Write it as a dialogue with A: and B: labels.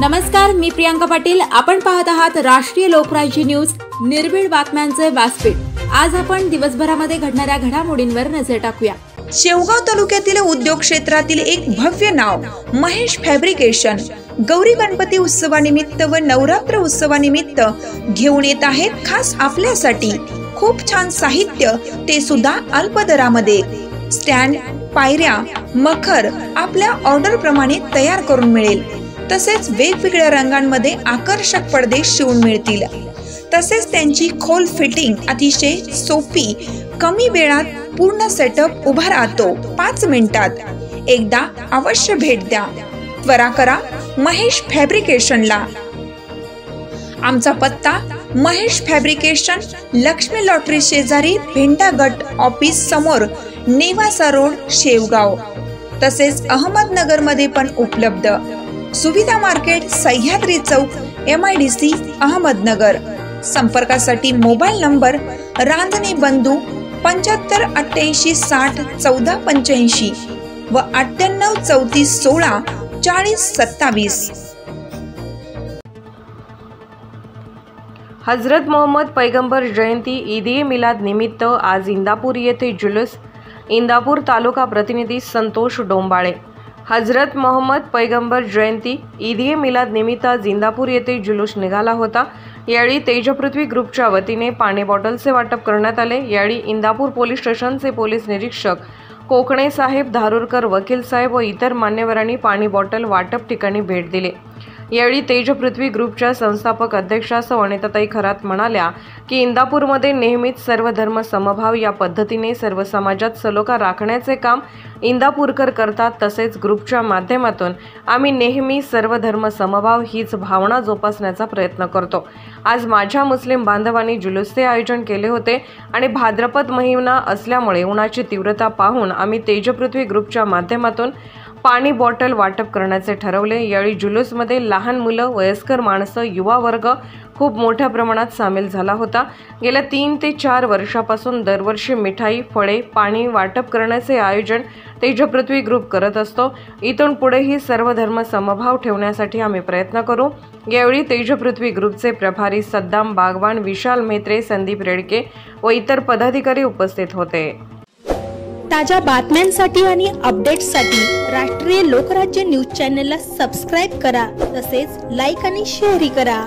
A: नमस्कार, मी प्रियांका पाटील। आपण पाहत आहात राष्ट्रीय लोकराज्य न्यूज, निर्भीड बातम्यांचे व्यासपीठ। आज आपण दिवसभरामध्ये घडणाऱ्या घडामोडींवर नजर टाकूया।
B: शेवगाव तालुक्यातील उद्योग क्षेत्रातील एक भव्य नाव महेश फॅब्रिकेशन गौरी गणपती उत्सवानिमित्त व नवरात्र उत्सवानिमित्त घेऊन येत आहेत खास आपल्यासाठी खूप छान साहित्य, ते सुद्धा अल्प दरामध्ये। स्टँड, पायऱ्या, मखर आपल्या ऑर्डर प्रमाणे तयार करून मिळेल। तसेच वेगवेगळ्या रंगांमध्ये आकर्षक पडदे शिवून मिळतील। तसेच त्यांची खोल फिटिंग अतिशय सोपी, कमी वेळात पूर्ण सेटअप उभा राहतो 5 मिनिटात। एकदा अवश्य भेट द्या। त्वरा करा महेश फॅब्रिकेशनला। आमचा पत्ता महेश फॅब्रिकेशन, लक्ष्मी लॉटरी शेजारी, भेंडा गट ऑफिस समोर, नेवासा रोड, शेवगाव। तसेच अहमदनगर मध्ये पण उपलब्ध। सुविधा मार्केट, सह्याद्री चौक, MIDC, अहमदनगर। संपर्कासाठी मोबाईल नंबर रांजणे बंधू 75 88 60 14 85 व 98 34 16 40 27।
C: हजरत मोहम्मद पैगंबर जयंती ईद-ए मिलाद निमित्त आज इंदापूर येथे जुलूस। इंदापूर तालुका प्रतिनिधी संतोष डोंबाळे। हजरत मोहम्मद पैगंबर जयंती ईद-ए मिलाद निमित्त आज इंदापूर येथे जुलूस निघाला होता। यावेळी तेजपृथ्वी ग्रुपच्या वतीने पाणी बॉटलचे वाटप करण्यात आले। यावेळी इंदापूर पोलीस स्टेशनचे पोलीस निरीक्षक कोकणे साहेब, धारूरकर वकील साहेब व इतर मान्यवरांनी पाणी बॉटल वाटप ठिकाणी भेट दिली। यावेळी तेजपृथ्वी ग्रुपच्या संस्थापक अध्यक्षा सौ अनिताताई खरात म्हणाल्या की इंदापूरमध्ये नेहमीच सर्व धर्म समभाव या पद्धतीने सर्व समाजात सलोखा राखण्याचे काम इंदापूरकर करतात। तसेच ग्रुपच्या माध्यमातून आम्ही नेहमी सर्व धर्म समभाव हीच भावना जोपासण्याचा प्रयत्न करतो। आज माझ्या मुस्लिम बांधवांनी जुलूसचे आयोजन केले होते आणि भाद्रपद महिना असल्यामुळे उन्हाची तीव्रता पाहून आम्ही तेजपृथ्वी ग्रुपच्या माध्यमातून पाणी बॉटल वाटप करण्याचे ठरवले। यावेळी जुलूसमध्ये लहान मुलं, वयस्कर माणसं, युवा वर्ग खूप मोठ्या प्रमाणात सामील झाला होता। गेल्या 3 ते 4 वर्षापासून दरवर्षी मिठाई, फळे, पाणी वाटप करण्याचे आयोजन तेजपृथ्वी ग्रुप करत असतो। इथून पुढेही सर्व धर्म समभाव ठेवण्यासाठी आम्ही प्रयत्न करू। यावेळी तेजपृथ्वी ग्रुपचे प्रभारी सद्दाम बागवान, विशाल म्हेत्रे, संदीप रेडके व इतर पदाधिकारी उपस्थित होते।
D: ताज्या बातम्यांसाठी आणि अपडेट्ससाठी राष्ट्रीय लोकराज्य न्यूज चॅनलला सबस्क्राईब करा। तसेच लाईक आणि शेअरही करा।